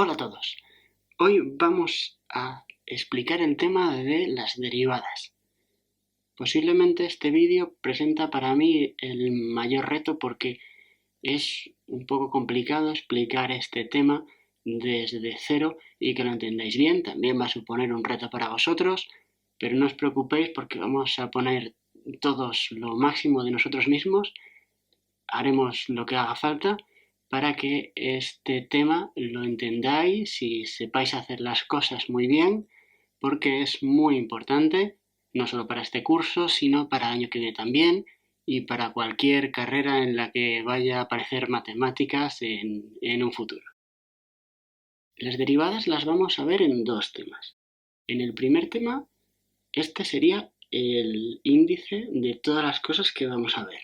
Hola a todos. Hoy vamos a explicar el tema de las derivadas. Posiblemente este vídeo presenta para mí el mayor reto porque es un poco complicado explicar este tema desde cero y que lo entendáis bien. También va a suponer un reto para vosotros, pero no os preocupéis porque vamos a poner todos lo máximo de nosotros mismos. Haremos lo que haga falta para que este tema lo entendáis y sepáis hacer las cosas muy bien, porque es muy importante, no solo para este curso, sino para el año que viene también y para cualquier carrera en la que vaya a aparecer matemáticas en un futuro. Las derivadas las vamos a ver en dos temas. En el primer tema, este sería el índice de todas las cosas que vamos a ver.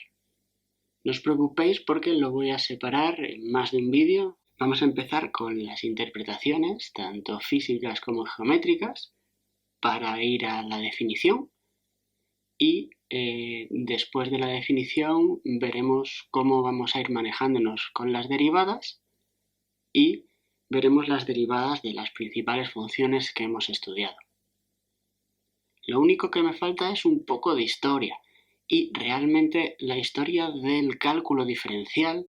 No os preocupéis porque lo voy a separar en más de un vídeo. Vamos a empezar con las interpretaciones, tanto físicas como geométricas, para ir a la definición. Y después de la definición veremos cómo vamos a ir manejándonos con las derivadas y veremos las derivadas de las principales funciones que hemos estudiado. Lo único que me falta es un poco de historia. Y realmente la historia del cálculo diferencial,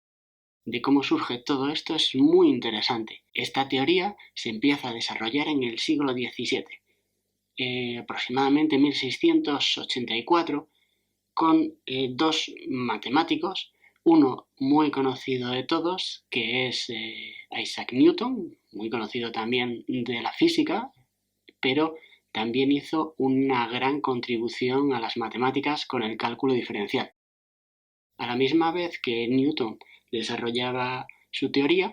de cómo surge todo esto, es muy interesante. Esta teoría se empieza a desarrollar en el siglo XVII, aproximadamente 1684, con dos matemáticos, uno muy conocido de todos, que es Isaac Newton, muy conocido también de la física, pero también hizo una gran contribución a las matemáticas con el cálculo diferencial. A la misma vez que Newton desarrollaba su teoría,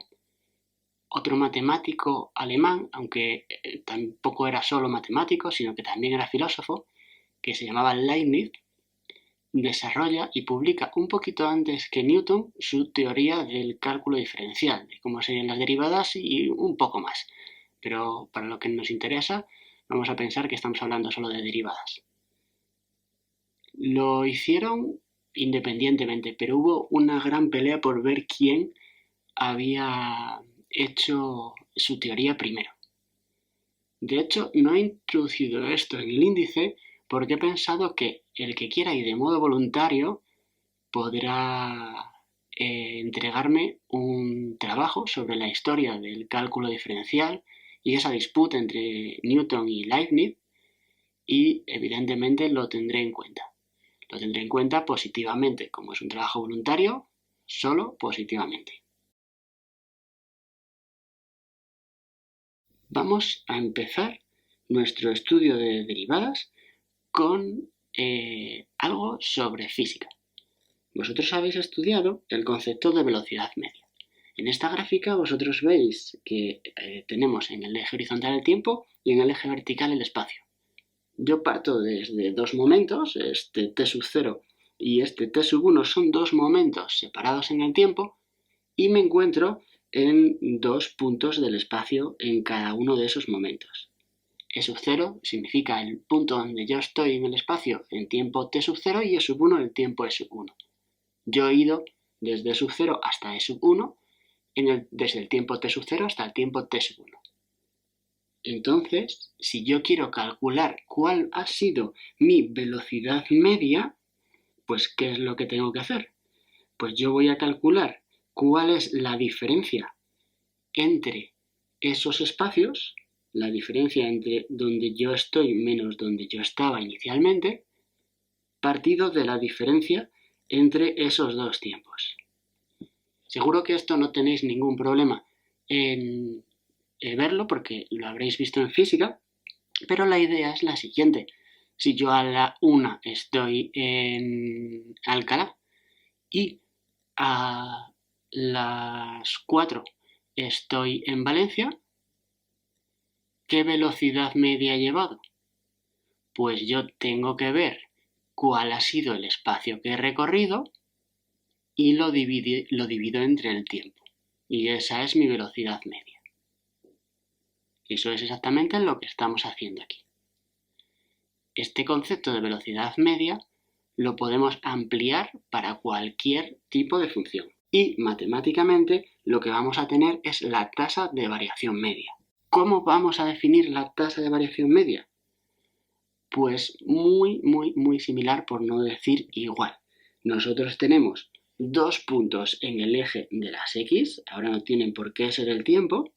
otro matemático alemán, aunque tampoco era solo matemático, sino que también era filósofo, que se llamaba Leibniz, desarrolla y publica un poquito antes que Newton su teoría del cálculo diferencial, de cómo serían las derivadas y un poco más. Pero para lo que nos interesa, vamos a pensar que estamos hablando solo de derivadas. Lo hicieron independientemente, pero hubo una gran pelea por ver quién había hecho su teoría primero. De hecho, no he introducido esto en el índice porque he pensado que el que quiera y de modo voluntario podrá entregarme un trabajo sobre la historia del cálculo diferencial y esa disputa entre Newton y Leibniz, y evidentemente lo tendré en cuenta. Lo tendré en cuenta positivamente, como es un trabajo voluntario, solo positivamente. Vamos a empezar nuestro estudio de derivadas con algo sobre física. Vosotros habéis estudiado el concepto de velocidad media. En esta gráfica vosotros veis que tenemos en el eje horizontal el tiempo y en el eje vertical el espacio. Yo parto desde dos momentos, este t sub 0 y este t sub 1 son dos momentos separados en el tiempo y me encuentro en dos puntos del espacio en cada uno de esos momentos. E sub 0 significa el punto donde yo estoy en el espacio en tiempo t sub 0 y e sub 1 el tiempo e sub 1. Yo he ido desde e sub 0 hasta e sub 1, desde el tiempo t sub 0 hasta el tiempo t sub 1. Entonces, si yo quiero calcular cuál ha sido mi velocidad media, pues ¿qué es lo que tengo que hacer? Pues yo voy a calcular cuál es la diferencia entre esos espacios, la diferencia entre donde yo estoy menos donde yo estaba inicialmente, partido de la diferencia entre esos dos tiempos. Seguro que esto no tenéis ningún problema en verlo porque lo habréis visto en física, pero la idea es la siguiente. Si yo a la 1 estoy en Alcalá y a las 4 estoy en Valencia, ¿qué velocidad media he llevado? Pues yo tengo que ver cuál ha sido el espacio que he recorrido y lo divido entre el tiempo. Y esa es mi velocidad media. Eso es exactamente lo que estamos haciendo aquí. Este concepto de velocidad media lo podemos ampliar para cualquier tipo de función. y matemáticamente lo que vamos a tener es la tasa de variación media. ¿Cómo vamos a definir la tasa de variación media? Pues muy similar, por no decir igual. Nosotros tenemos dos puntos en el eje de las X, ahora no tienen por qué ser el tiempo,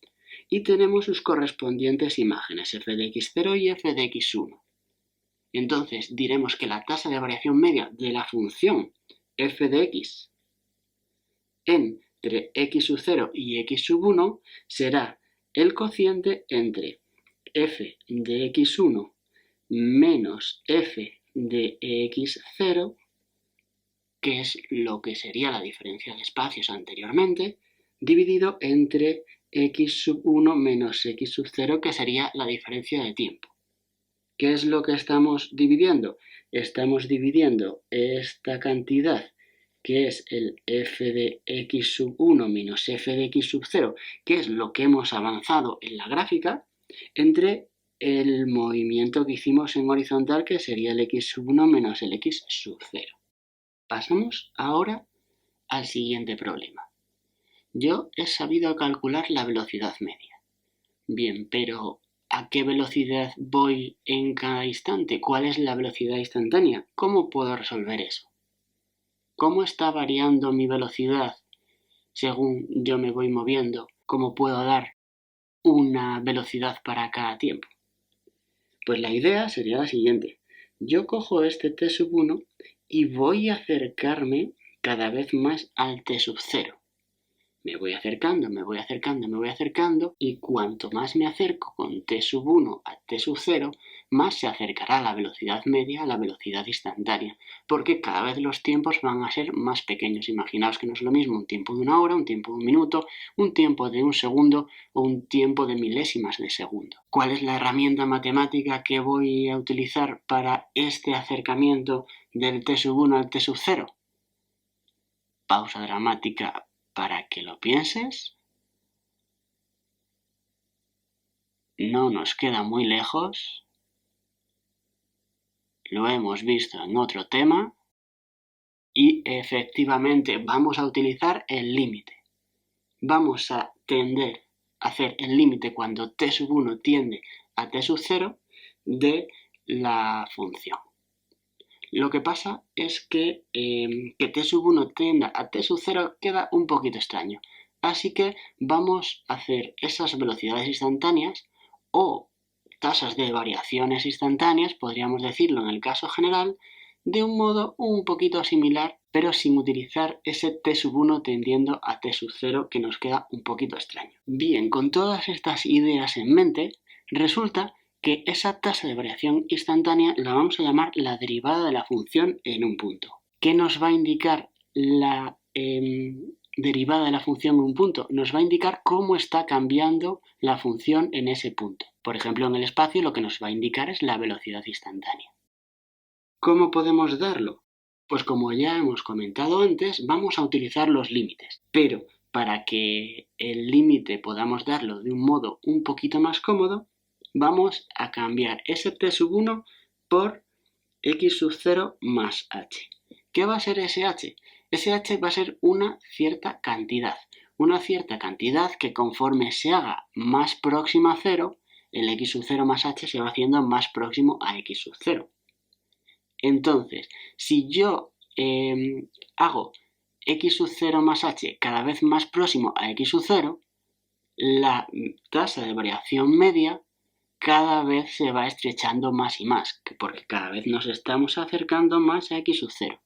y tenemos sus correspondientes imágenes, f de x0 y f de x1. Entonces diremos que la tasa de variación media de la función f de x entre x sub 0 y x sub 1 será el cociente entre f de x1 menos f de x0, que es lo que sería la diferencia de espacios anteriormente, dividido entre x sub 1 menos x sub 0, que sería la diferencia de tiempo. ¿Qué es lo que estamos dividiendo? Estamos dividiendo esta cantidad, que es el f de x sub 1 menos f de x sub 0, que es lo que hemos avanzado en la gráfica, entre el movimiento que hicimos en horizontal, que sería el x sub 1 menos el x sub 0. Pasamos ahora al siguiente problema. Yo he sabido calcular la velocidad media. Bien, pero ¿a qué velocidad voy en cada instante? ¿Cuál es la velocidad instantánea? ¿Cómo puedo resolver eso? ¿Cómo está variando mi velocidad según yo me voy moviendo? ¿Cómo puedo dar una velocidad para cada tiempo? Pues la idea sería la siguiente. Yo cojo este t sub 1 y voy a acercarme cada vez más al t sub 0. Me voy acercando, y cuanto más me acerco con t sub 1 a t sub 0, más se acercará la velocidad media a la velocidad instantánea, porque cada vez los tiempos van a ser más pequeños. Imaginaos que no es lo mismo un tiempo de una hora, un tiempo de un minuto, un tiempo de un segundo o un tiempo de milésimas de segundo. ¿Cuál es la herramienta matemática que voy a utilizar para este acercamiento del t sub 1 al t sub 0? Pausa dramática para que lo pienses. No nos queda muy lejos. Lo hemos visto en otro tema. Y efectivamente vamos a utilizar el límite. Vamos a tender a hacer el límite cuando t sub 1 tiende a t sub 0 de la función. Lo que pasa es que t sub 1 tienda a t sub 0 queda un poquito extraño. Así que vamos a hacer esas velocidades instantáneas o tasas de variaciones instantáneas, podríamos decirlo en el caso general, de un modo un poquito similar, pero sin utilizar ese t sub 1 tendiendo a t sub 0, que nos queda un poquito extraño. Bien, con todas estas ideas en mente, resulta que esa tasa de variación instantánea la vamos a llamar la derivada de la función en un punto. ¿Qué nos va a indicar la derivada de la función en un punto? Nos va a indicar cómo está cambiando la función en ese punto. Por ejemplo, en el espacio lo que nos va a indicar es la velocidad instantánea. ¿Cómo podemos darlo? Pues como ya hemos comentado antes, vamos a utilizar los límites. Pero para que el límite podamos darlo de un modo un poquito más cómodo, vamos a cambiar ese t sub 1 por x sub 0 más h. ¿Qué va a ser ese h? Ese h va a ser una cierta cantidad que conforme se haga más próxima a 0, el x sub 0 más h se va haciendo más próximo a x sub 0. Entonces, si yo hago x sub 0 más h cada vez más próximo a x sub 0, la tasa de variación media cada vez se va estrechando más y más, porque cada vez nos estamos acercando más a x sub 0.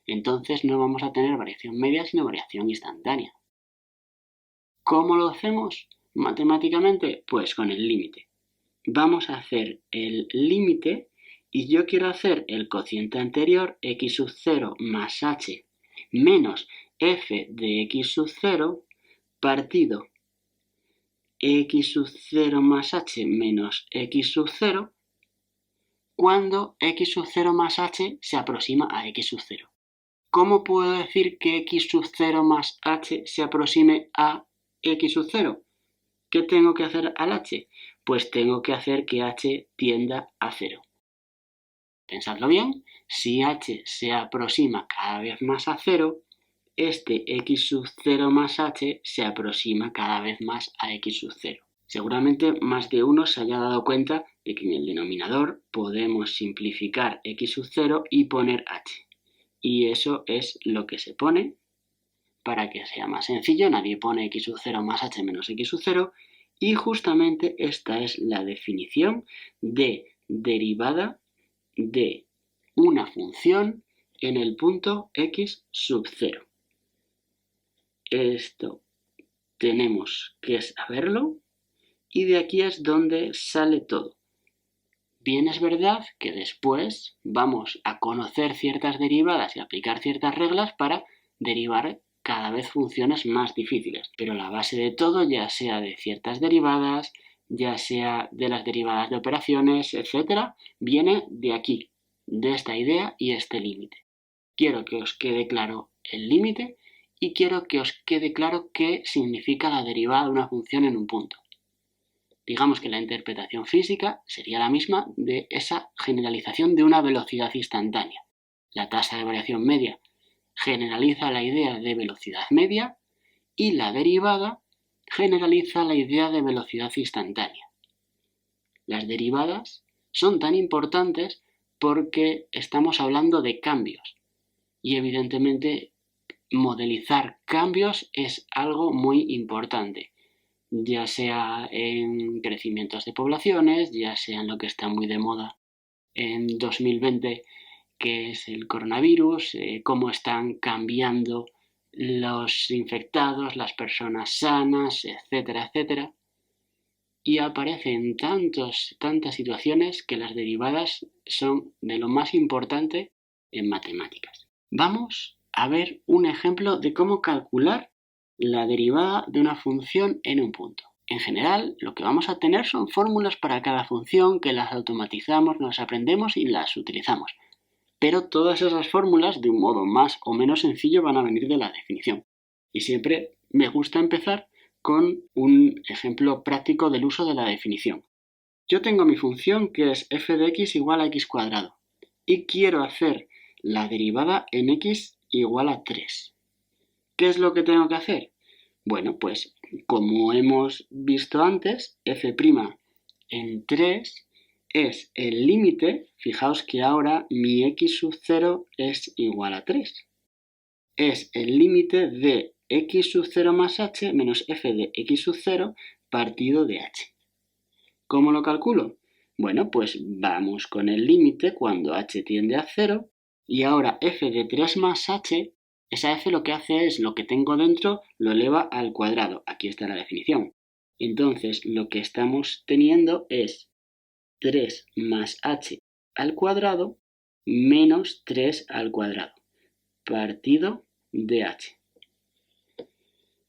Entonces no vamos a tener variación media, sino variación instantánea. ¿Cómo lo hacemos matemáticamente? Pues con el límite. Vamos a hacer el límite y yo quiero hacer el cociente anterior, x sub 0 más h menos f de x sub 0 partido x sub 0 más h menos x sub 0 cuando x sub 0 más h se aproxima a x sub 0. ¿Cómo puedo decir que x sub 0 más h se aproxime a x sub 0? ¿Qué tengo que hacer al h? Pues tengo que hacer que h tienda a 0. Pensadlo bien, si h se aproxima cada vez más a 0, este x sub 0 más h se aproxima cada vez más a x sub 0. Seguramente más de uno se haya dado cuenta de que en el denominador podemos simplificar x sub 0 y poner h. Y eso es lo que se pone para que sea más sencillo. Nadie pone x sub 0 más h menos x sub 0. Y justamente esta es la definición de derivada de una función en el punto x sub 0. Esto tenemos que saberlo y de aquí es donde sale todo. Bien, es verdad que después vamos a conocer ciertas derivadas y aplicar ciertas reglas para derivar cada vez funciones más difíciles. Pero la base de todo, ya sea de ciertas derivadas, ya sea de las derivadas de operaciones, etc., viene de aquí, de esta idea y este límite. Quiero que os quede claro el límite y quiero que os quede claro qué significa la derivada de una función en un punto. Digamos que la interpretación física sería la misma de esa generalización de una velocidad instantánea. La tasa de variación media generaliza la idea de velocidad media y la derivada generaliza la idea de velocidad instantánea. Las derivadas son tan importantes porque estamos hablando de cambios y evidentemente modelizar cambios es algo muy importante, ya sea en crecimientos de poblaciones, ya sea en lo que está muy de moda en 2020, que es el coronavirus, cómo están cambiando los infectados, las personas sanas, etcétera, etcétera. Y aparecen tantas situaciones que las derivadas son de lo más importante en matemáticas. Vamos a ver un ejemplo de cómo calcular la derivada de una función en un punto. En general, lo que vamos a tener son fórmulas para cada función que las automatizamos, nos aprendemos y las utilizamos. Pero todas esas fórmulas, de un modo más o menos sencillo, van a venir de la definición. Y siempre me gusta empezar con un ejemplo práctico del uso de la definición. Yo tengo mi función que es f de x igual a x cuadrado y quiero hacer la derivada en x igual a 3. ¿Qué es lo que tengo que hacer? Bueno, pues como hemos visto antes, f' en 3 es el límite. Fijaos que ahora mi x sub 0 es igual a 3. Es el límite de x sub 0 más h menos f de x sub 0 partido de h. ¿Cómo lo calculo? Bueno, pues vamos con el límite cuando h tiende a 0 y ahora f de 3 más h, esa f lo que hace es lo que tengo dentro lo eleva al cuadrado. Aquí está la definición. Entonces lo que estamos teniendo es 3 más h al cuadrado menos 3 al cuadrado partido de h.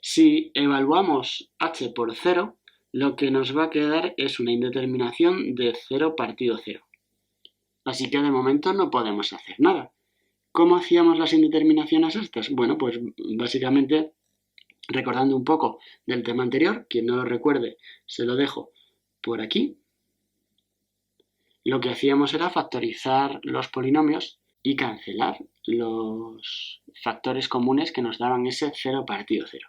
Si evaluamos h por 0, lo que nos va a quedar es una indeterminación de 0 partido 0. Así que de momento no podemos hacer nada. ¿Cómo hacíamos las indeterminaciones estas? Bueno, pues básicamente recordando un poco del tema anterior, quien no lo recuerde se lo dejo por aquí. Lo que hacíamos era factorizar los polinomios y cancelar los factores comunes que nos daban ese 0 partido 0.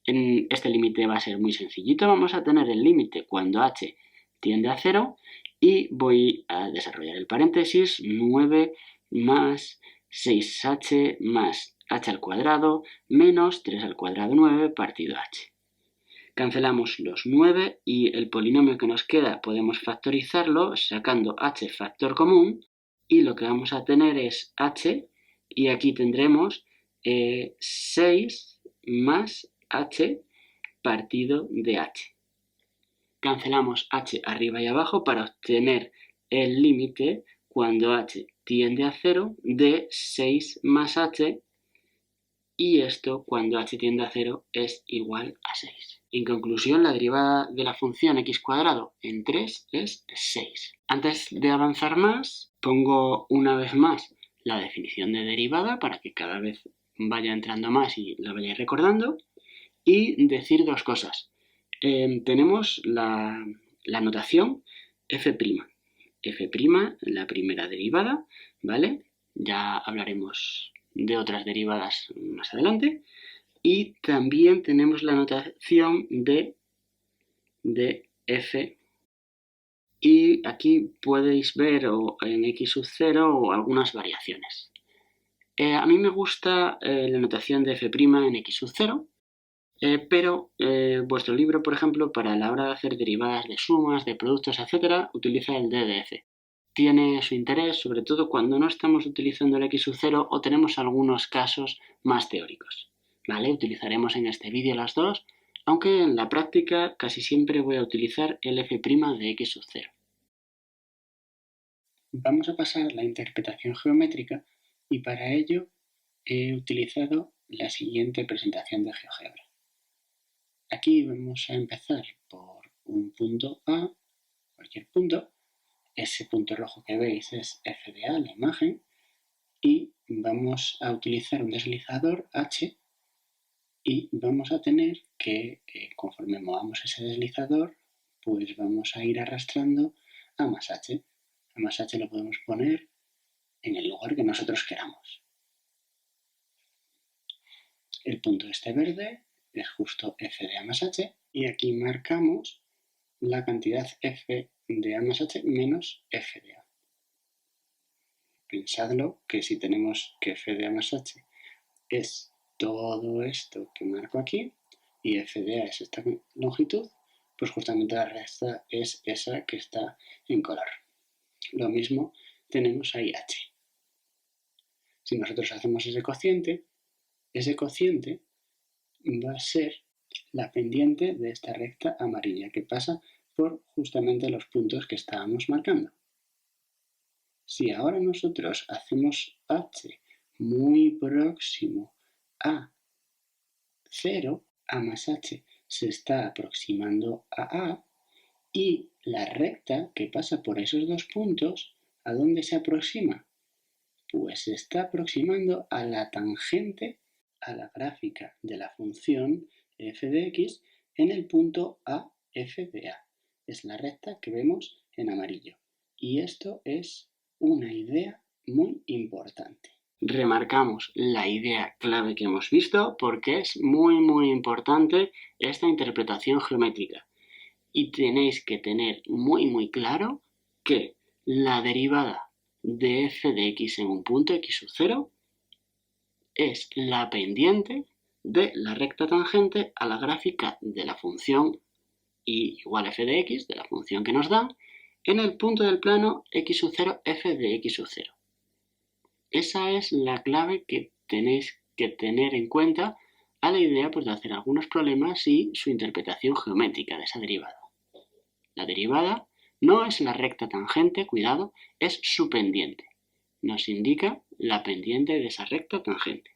En este límite va a ser muy sencillito. Vamos a tener el límite cuando h tiende a 0 y voy a desarrollar el paréntesis 9 más 6h más h al cuadrado menos 3 al cuadrado 9 partido h. Cancelamos los 9 y el polinomio que nos queda podemos factorizarlo sacando h factor común y lo que vamos a tener es h y aquí tendremos 6 más h partido de h. Cancelamos h arriba y abajo para obtener el límite cuando h tiende a 0 de 6 más h y esto cuando h tiende a 0 es igual a 6. En conclusión, la derivada de la función x cuadrado en 3 es 6. Antes de avanzar más, pongo una vez más la definición de derivada para que cada vez vaya entrando más y la vayáis recordando. Y decir dos cosas. Tenemos la notación f'. F', la primera derivada, ¿vale? Ya hablaremos de otras derivadas más adelante. Y también tenemos la notación de f. Y aquí podéis ver en x sub 0 o algunas variaciones. A mí me gusta la notación de f' en x sub 0, pero vuestro libro, por ejemplo, para la hora de hacer derivadas de sumas, de productos, etc., utiliza el d de f. Tiene su interés, sobre todo cuando no estamos utilizando el x sub 0 o tenemos algunos casos más teóricos. ¿Vale? Utilizaremos en este vídeo las dos, aunque en la práctica casi siempre voy a utilizar el f' de x sub 0. Vamos a pasar a la interpretación geométrica y para ello he utilizado la siguiente presentación de GeoGebra. Aquí vamos a empezar por un punto A, cualquier punto. Ese punto rojo que veis es f de A, la imagen, y vamos a utilizar un deslizador h y vamos a tener que, conforme movamos ese deslizador, pues vamos a ir arrastrando a más h. A más h lo podemos poner en el lugar que nosotros queramos. El punto este verde es justo f de A más h y aquí marcamos la cantidad f de A más h menos f de A. Pensadlo que si tenemos que f de A más h es todo esto que marco aquí y f de A es esta longitud, pues justamente la recta es esa que está en color. Lo mismo tenemos ahí h. Si nosotros hacemos ese cociente va a ser la pendiente de esta recta amarilla que pasa por justamente los puntos que estábamos marcando. Si ahora nosotros hacemos h muy próximo a 0, A más h se está aproximando a A y la recta que pasa por esos dos puntos, ¿a dónde se aproxima? Pues se está aproximando a la tangente a la gráfica de la función f de x en el punto a f de a. Es la recta que vemos en amarillo. Y esto es una idea muy importante. Remarcamos la idea clave que hemos visto porque es muy importante esta interpretación geométrica. Y tenéis que tener muy claro que la derivada de f de x en un punto x sub 0 es la pendiente de la recta tangente a la gráfica de la función y igual f de x, de la función que nos dan, en el punto del plano x sub 0, f de x sub 0. Esa es la clave que tenéis que tener en cuenta a la idea pues, de hacer algunos problemas y su interpretación geométrica de esa derivada. La derivada no es la recta tangente, cuidado, es su pendiente. Nos indica la pendiente de esa recta tangente.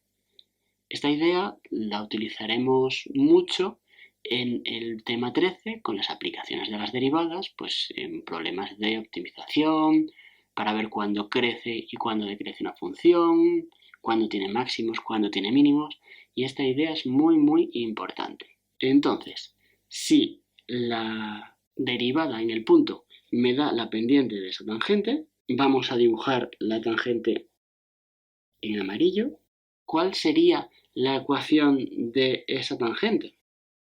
Esta idea la utilizaremos mucho en el tema 13 con las aplicaciones de las derivadas, pues en problemas de optimización, para ver cuándo crece y cuándo decrece una función, cuándo tiene máximos, cuándo tiene mínimos, y esta idea es muy importante. Entonces, si la derivada en el punto me da la pendiente de esa tangente, vamos a dibujar la tangente en amarillo. ¿Cuál sería la ecuación de esa tangente?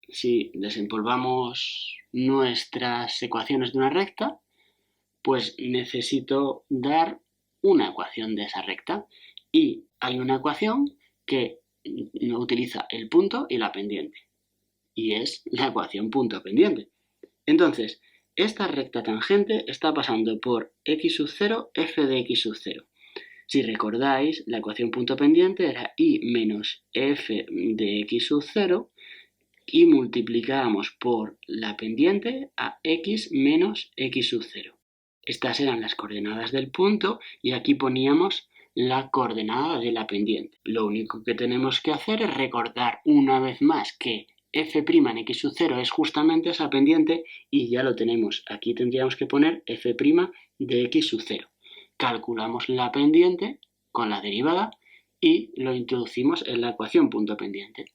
Si desempolvamos nuestras ecuaciones de una recta, pues necesito dar una ecuación de esa recta. Y hay una ecuación que utiliza el punto y la pendiente. Y es la ecuación punto pendiente. Entonces, esta recta tangente está pasando por x sub 0, f de x sub 0. Si recordáis, la ecuación punto pendiente era y menos f de x sub 0 y multiplicábamos por la pendiente a x menos x sub 0. Estas eran las coordenadas del punto y aquí poníamos la coordenada de la pendiente. Lo único que tenemos que hacer es recordar una vez más que f' en x sub 0 es justamente esa pendiente y ya lo tenemos. Aquí tendríamos que poner f' de x sub 0. Calculamos la pendiente con la derivada y lo introducimos en la ecuación punto pendiente.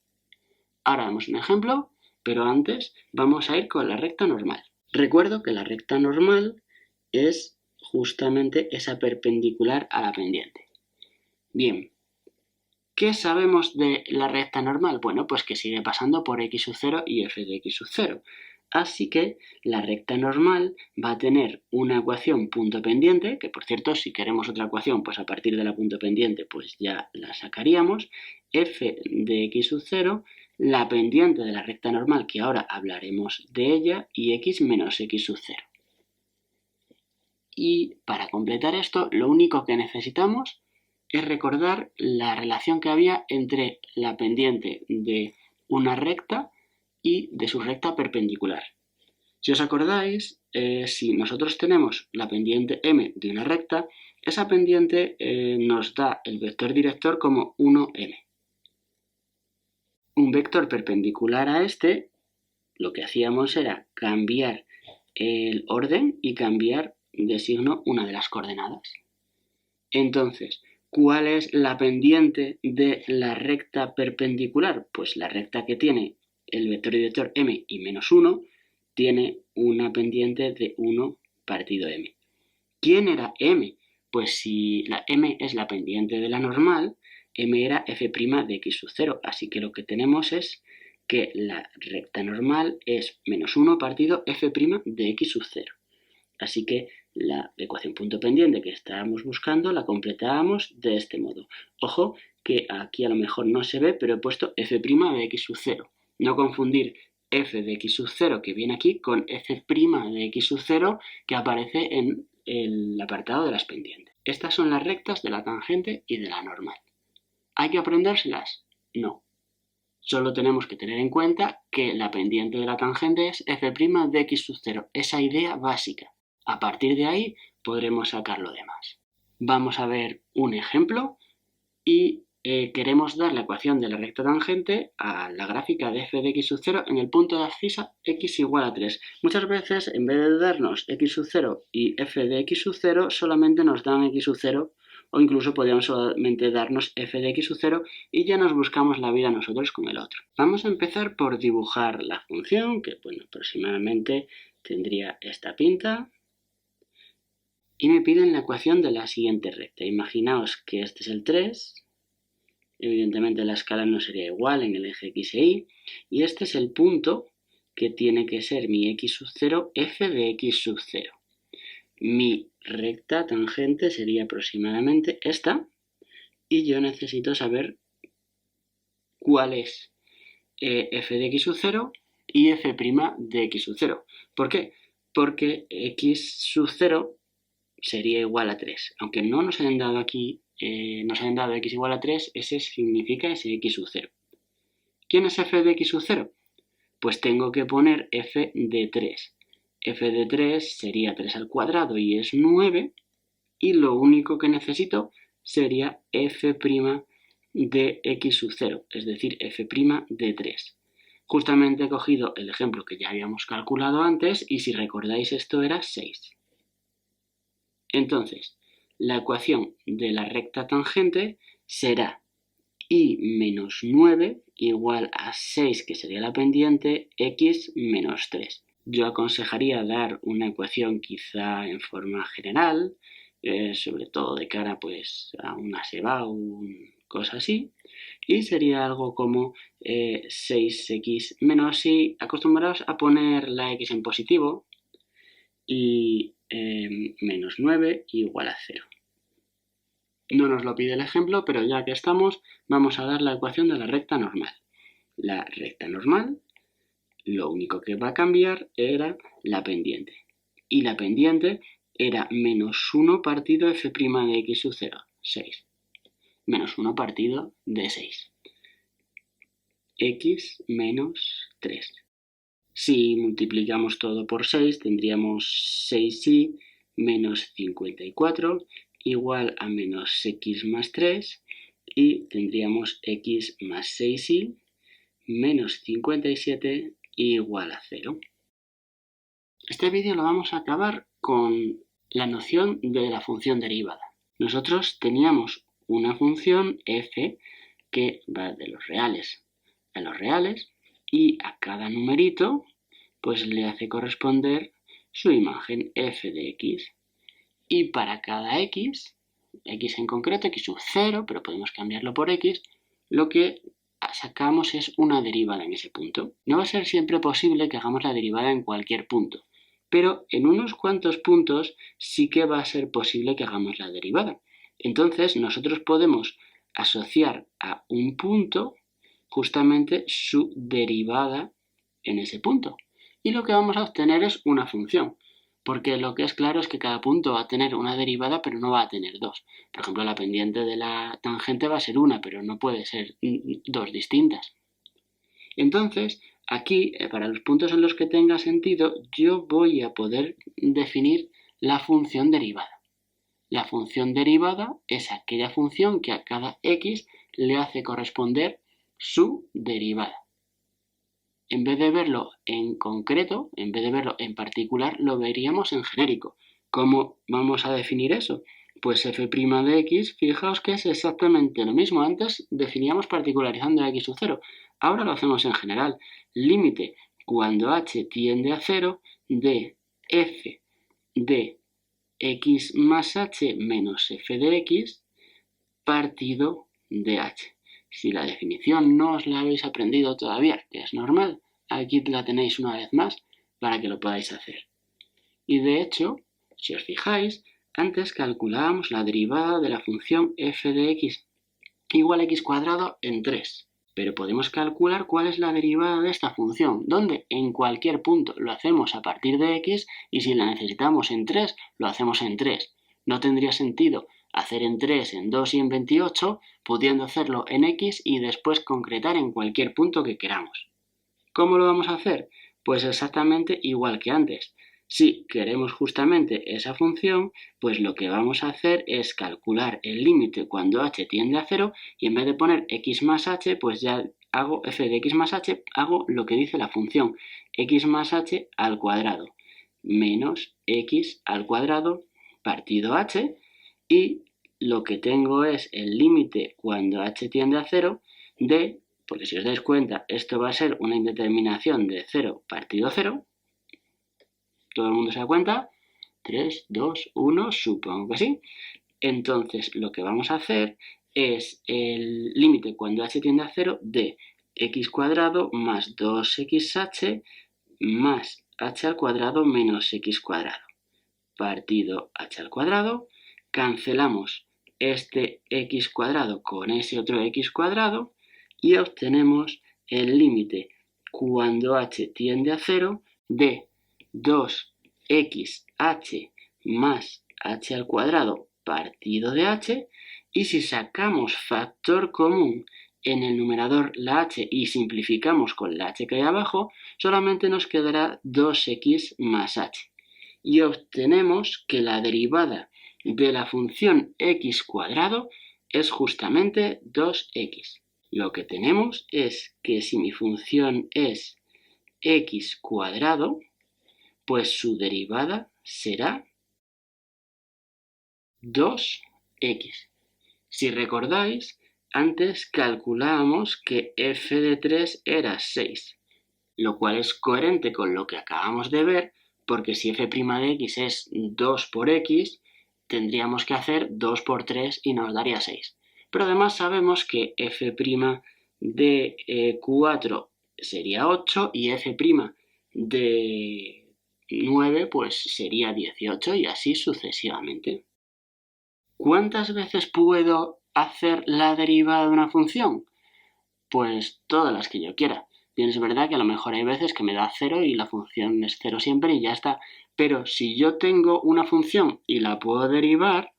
Ahora vemos un ejemplo, pero antes vamos a ir con la recta normal. Recuerdo que la recta normal es justamente esa perpendicular a la pendiente. Bien, ¿Qué sabemos de la recta normal? Bueno, pues que sigue pasando por x sub 0 y f de x sub 0. Así que la recta normal va a tener una ecuación punto pendiente, que por cierto, si queremos otra ecuación, pues a partir de la punto pendiente, pues ya la sacaríamos. F de x sub 0, la pendiente de la recta normal, que ahora hablaremos de ella, y x menos x sub 0. Y para completar esto, lo único que necesitamos es recordar la relación que había entre la pendiente de una recta y de su recta perpendicular. Si os acordáis, si nosotros tenemos la pendiente m de una recta, esa pendiente nos da el vector director como 1m. Un vector perpendicular a este, lo que hacíamos era cambiar el orden y cambiar de signo una de las coordenadas. Entonces, ¿cuál es la pendiente de la recta perpendicular? Pues la recta que tiene el vector director m y menos 1 tiene una pendiente de 1 partido m. ¿Quién era m? Pues si la m es la pendiente de la normal, m era f' de x sub 0. Así que lo que tenemos es que la recta normal es menos 1 partido f' de x sub 0. Así que la ecuación punto pendiente que estábamos buscando la completábamos de este modo. Ojo que aquí a lo mejor no se ve, pero he puesto f' de x sub 0. No confundir f de x sub 0 que viene aquí con f' de x sub 0 que aparece en el apartado de las pendientes. Estas son las rectas de la tangente y de la normal. ¿Hay que aprendérselas? No. Solo tenemos que tener en cuenta que la pendiente de la tangente es f' de x sub 0. Esa idea básica. A partir de ahí podremos sacar lo demás. Vamos a ver un ejemplo y queremos dar la ecuación de la recta tangente a la gráfica de f de x sub 0 en el punto de abscisa x igual a 3. Muchas veces, en vez de darnos x sub 0 y f de x sub 0, solamente nos dan x sub 0, o incluso podríamos solamente darnos f de x sub 0 y ya nos buscamos la vida nosotros con el otro. Vamos a empezar por dibujar la función, que bueno, aproximadamente tendría esta pinta. Y me piden la ecuación de la siguiente recta. Imaginaos que este es el 3. Evidentemente la escala no sería igual en el eje x e y. Y este es el punto que tiene que ser mi x sub 0, f de x sub 0. Mi recta tangente sería aproximadamente esta. Y yo necesito saber cuál es f de x sub 0 y f' de x sub 0. ¿Por qué? Porque x sub 0 sería igual a 3. Aunque no nos hayan dado aquí, nos hayan dado x igual a 3, ese significa ese x sub 0. ¿Quién es f de x sub 0? Pues tengo que poner f de 3. F de 3 sería 3 al cuadrado y es 9. Y lo único que necesito sería f' de x sub 0, es decir, f' de 3. Justamente he cogido el ejemplo que ya habíamos calculado antes y si recordáis esto era 6. Entonces, la ecuación de la recta tangente será y menos 9 igual a 6, que sería la pendiente, x menos 3. Yo aconsejaría dar una ecuación quizá en forma general, sobre todo de cara pues, a una SEBA o cosa así, y sería algo como 6x menos y acostumbraos a poner la x en positivo y menos 9 igual a 0. No nos lo pide el ejemplo, pero ya que estamos, vamos a dar la ecuación de la recta normal. La recta normal, lo único que va a cambiar era la pendiente. Y la pendiente era menos 1 partido f' de x sub 0, 6. Menos 1 partido de 6. X menos 3. Si multiplicamos todo por 6, tendríamos 6y menos 54 igual a menos x más 3 y tendríamos x más 6y menos 57 igual a 0. Este vídeo lo vamos a acabar con la noción de la función derivada. Nosotros teníamos una función f que va de los reales a los reales y a cada numerito pues le hace corresponder su imagen f de x. Y para cada x en concreto, x sub 0, pero podemos cambiarlo por x, lo que sacamos es una derivada en ese punto. No va a ser siempre posible que hagamos la derivada en cualquier punto, pero en unos cuantos puntos sí que va a ser posible que hagamos la derivada. Entonces nosotros podemos asociar a un punto justamente su derivada en ese punto. Y lo que vamos a obtener es una función, porque lo que es claro es que cada punto va a tener una derivada, pero no va a tener dos. Por ejemplo, la pendiente de la tangente va a ser una, pero no puede ser dos distintas. Entonces, aquí, para los puntos en los que tenga sentido, yo voy a poder definir la función derivada. La función derivada es aquella función que a cada x le hace corresponder su derivada. En vez de verlo en concreto, en vez de verlo en particular, lo veríamos en genérico. ¿Cómo vamos a definir eso? Pues f' de x, fijaos que es exactamente lo mismo. Antes definíamos particularizando a x sub 0. Ahora lo hacemos en general. Límite cuando h tiende a 0 de f de x más h menos f de x partido de h. Si la definición no os la habéis aprendido todavía, que es normal, aquí la tenéis una vez más para que lo podáis hacer. Y de hecho, si os fijáis, antes calculábamos la derivada de la función f de x igual a x cuadrado en 3. Pero podemos calcular cuál es la derivada de esta función, donde en cualquier punto lo hacemos a partir de x y si la necesitamos en 3, lo hacemos en 3. No tendría sentido hacer en 3, en 2 y en 28, pudiendo hacerlo en x y después concretar en cualquier punto que queramos. ¿Cómo lo vamos a hacer? Pues exactamente igual que antes. Si queremos justamente esa función, pues lo que vamos a hacer es calcular el límite cuando h tiende a 0 y en vez de poner x más h, pues ya hago f de x más h, hago lo que dice la función x más h al cuadrado menos x al cuadrado partido h y lo que tengo es el límite cuando h tiende a 0 de, porque si os dais cuenta, esto va a ser una indeterminación de 0 partido 0. ¿Todo el mundo se da cuenta? 3, 2, 1, supongo que sí. Entonces, lo que vamos a hacer es el límite cuando h tiende a 0 de x cuadrado más 2xh más h al cuadrado menos x cuadrado partido h al cuadrado. Cancelamos este x cuadrado con ese otro x cuadrado y obtenemos el límite cuando h tiende a 0 de 2xh más h al cuadrado partido de h y si sacamos factor común en el numerador la h y simplificamos con la h que hay abajo, solamente nos quedará 2x más h. Y obtenemos que la derivada de la función x cuadrado es justamente 2x. Lo que tenemos es que si mi función es x cuadrado, pues su derivada será 2x. Si recordáis, antes calculábamos que f de 3 era 6, lo cual es coherente con lo que acabamos de ver, porque si f' de x es 2 por x, tendríamos que hacer 2 por 3 y nos daría 6. Pero además sabemos que f' de 4 sería 8 y f' de 9 pues sería 18 y así sucesivamente. ¿Cuántas veces puedo hacer la derivada de una función? Pues todas las que yo quiera. Bien, es verdad que a lo mejor hay veces que me da 0 y la función es 0 siempre y ya está. Pero si yo tengo una función y la puedo derivar,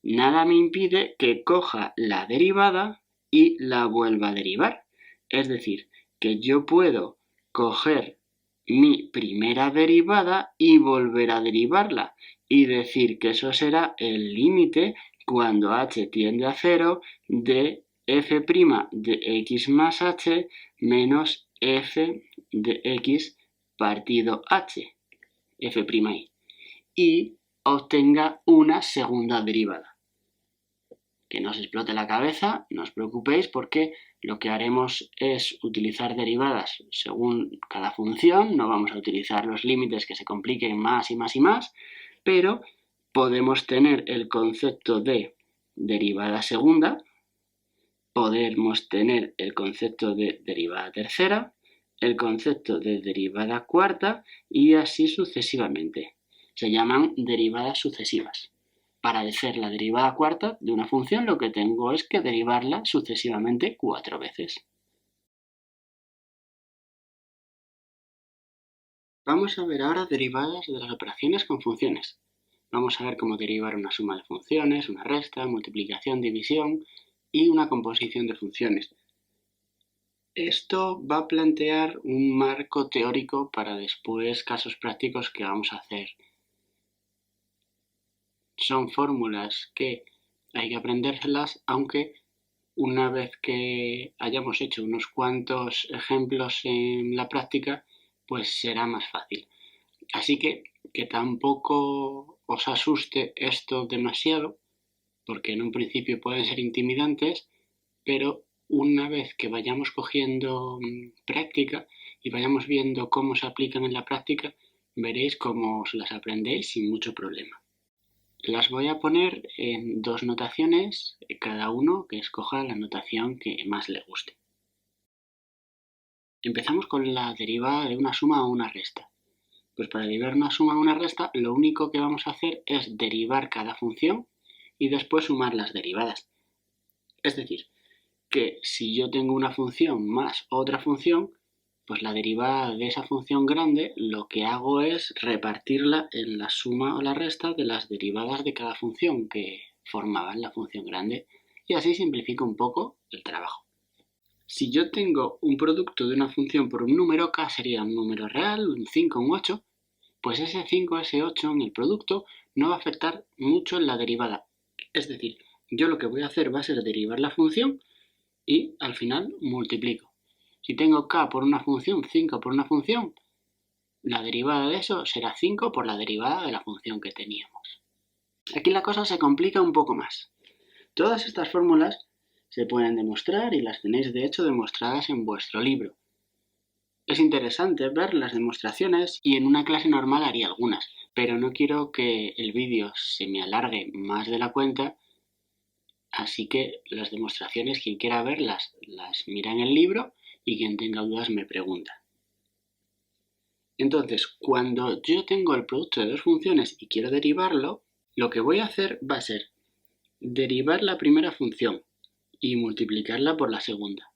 nada me impide que coja la derivada y la vuelva a derivar. Es decir, que yo puedo coger mi primera derivada y volver a derivarla y decir que eso será el límite cuando h tiende a 0 de f' de x más h menos f de x partido h, f'i, y obtenga una segunda derivada. Que no os explote la cabeza, no os preocupéis porque lo que haremos es utilizar derivadas según cada función, no vamos a utilizar los límites que se compliquen más y más y más, pero podemos tener el concepto de derivada segunda podemos tener el concepto de derivada tercera, el concepto de derivada cuarta y así sucesivamente. Se llaman derivadas sucesivas. Para hacer la derivada cuarta de una función lo que tengo es que derivarla sucesivamente 4 veces. Vamos a ver ahora derivadas de las operaciones con funciones. Vamos a ver cómo derivar una suma de funciones, una resta, multiplicación, división y una composición de funciones. Esto va a plantear un marco teórico para después casos prácticos que vamos a hacer. Son fórmulas que hay que aprendérselas, aunque una vez que hayamos hecho unos cuantos ejemplos en la práctica, pues será más fácil. Así que tampoco os asuste esto demasiado, porque en un principio pueden ser intimidantes, pero una vez que vayamos cogiendo práctica y vayamos viendo cómo se aplican en la práctica, veréis cómo os las aprendéis sin mucho problema. Las voy a poner en 2 notaciones, cada uno que escoja la notación que más le guste. Empezamos con la derivada de una suma o una resta. Pues para derivar una suma o una resta, lo único que vamos a hacer es derivar cada función y después sumar las derivadas. Es decir, que si yo tengo una función más otra función, pues la derivada de esa función grande lo que hago es repartirla en la suma o la resta de las derivadas de cada función que formaban la función grande, y así simplifico un poco el trabajo. Si yo tengo un producto de una función por un número, k sería un número real, un 5, un 8, pues ese 5, ese 8 en el producto no va a afectar mucho en la derivada. Es decir, yo lo que voy a hacer va a ser derivar la función y al final multiplico. Si tengo k por una función, 5 por una función, la derivada de eso será 5 por la derivada de la función que teníamos. Aquí la cosa se complica un poco más. Todas estas fórmulas se pueden demostrar y las tenéis de hecho demostradas en vuestro libro. Es interesante ver las demostraciones y en una clase normal haría algunas, pero no quiero que el vídeo se me alargue más de la cuenta, así que las demostraciones, quien quiera verlas, las mira en el libro y quien tenga dudas me pregunta. Entonces, cuando yo tengo el producto de dos funciones y quiero derivarlo, lo que voy a hacer va a ser derivar la primera función y multiplicarla por la segunda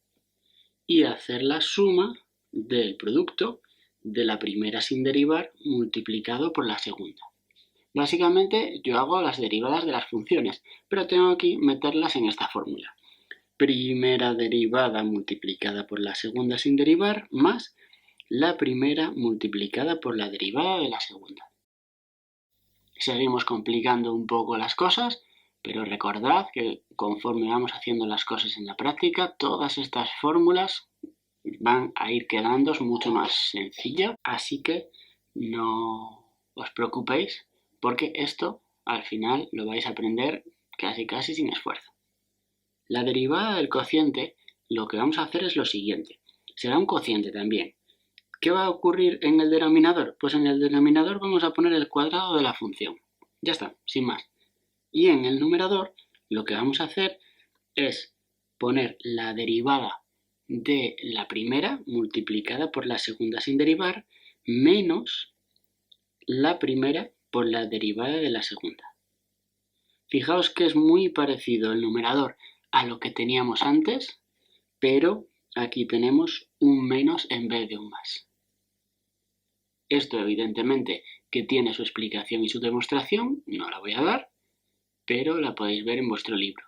y hacer la suma del producto de la primera sin derivar multiplicado por la segunda. Básicamente yo hago las derivadas de las funciones, pero tengo que meterlas en esta fórmula. Primera derivada multiplicada por la segunda sin derivar más la primera multiplicada por la derivada de la segunda. Seguimos complicando un poco las cosas, pero recordad que conforme vamos haciendo las cosas en la práctica, todas estas fórmulas van a ir quedando mucho más sencillas, así que no os preocupéis porque esto al final lo vais a aprender casi sin esfuerzo. La derivada del cociente, lo que vamos a hacer es lo siguiente. Será un cociente también. ¿Qué va a ocurrir en el denominador? Pues en el denominador vamos a poner el cuadrado de la función. Ya está, sin más. Y en el numerador lo que vamos a hacer es poner la derivada de la primera multiplicada por la segunda sin derivar menos la primera por la derivada de la segunda. Fijaos que es muy parecido el numerador a lo que teníamos antes, pero aquí tenemos un menos en vez de un más. Esto evidentemente que tiene su explicación y su demostración, no la voy a dar, pero la podéis ver en vuestro libro.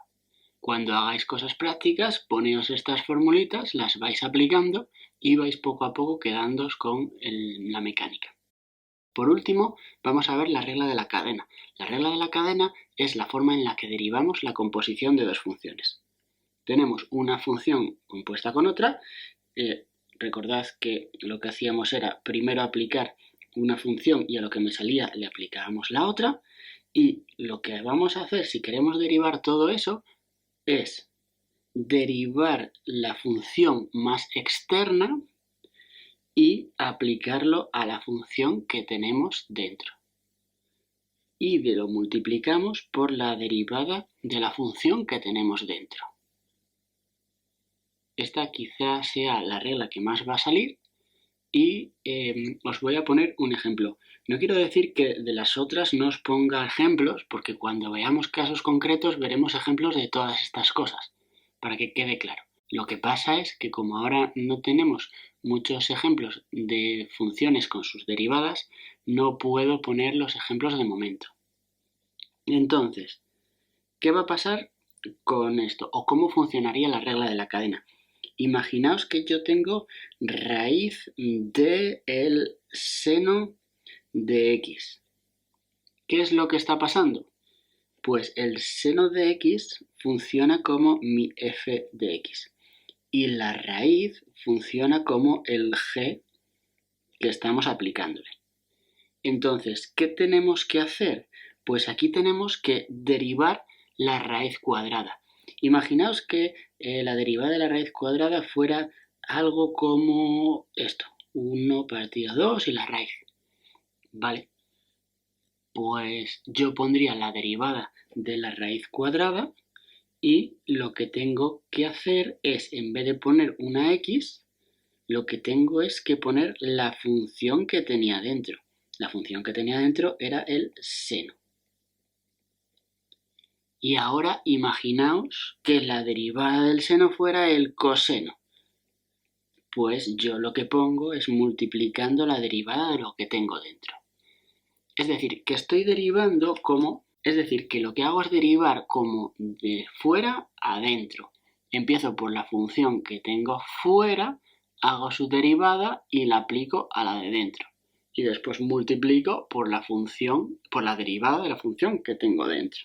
Cuando hagáis cosas prácticas, poneos estas formulitas, las vais aplicando y vais poco a poco quedándoos con la mecánica. Por último, vamos a ver la regla de la cadena. La regla de la cadena es la forma en la que derivamos la composición de dos funciones. Tenemos una función compuesta con otra. Recordad que lo que hacíamos era primero aplicar una función y a lo que me salía le aplicábamos la otra. Y lo que vamos a hacer si queremos derivar todo eso es derivar la función más externa y aplicarlo a la función que tenemos dentro. Y lo multiplicamos por la derivada de la función que tenemos dentro. esta quizá sea la regla que más va a salir y os voy a poner un ejemplo. No quiero decir que de las otras no os ponga ejemplos, porque cuando veamos casos concretos veremos ejemplos de todas estas cosas, para que quede claro. Lo que pasa es que como ahora no tenemos muchos ejemplos de funciones con sus derivadas, no puedo poner los ejemplos de momento. Entonces, ¿qué va a pasar con esto? ¿O cómo funcionaría la regla de la cadena? Imaginaos que yo tengo raíz de el seno de x. ¿Qué es lo que está pasando? Pues el seno de x funciona como mi f de x y la raíz funciona como el g que estamos aplicándole. Entonces, ¿qué tenemos que hacer? Pues aquí tenemos que derivar la raíz cuadrada. Imaginaos que la derivada de la raíz cuadrada fuera algo como esto, 1 partido 2 y la raíz. ¿Vale? Pues yo pondría la derivada de la raíz cuadrada y lo que tengo que hacer es, en vez de poner una x, lo que tengo es que poner la función que tenía dentro. La función que tenía dentro era el seno. Y ahora imaginaos que la derivada del seno fuera el coseno. Pues yo lo que pongo es multiplicando la derivada de lo que tengo dentro. Es decir, que estoy derivando como... Es decir, que lo que hago es derivar como de fuera a dentro. Empiezo por la función que tengo fuera, hago su derivada y la aplico a la de dentro. Y después multiplico por la función, por la derivada de la función que tengo dentro.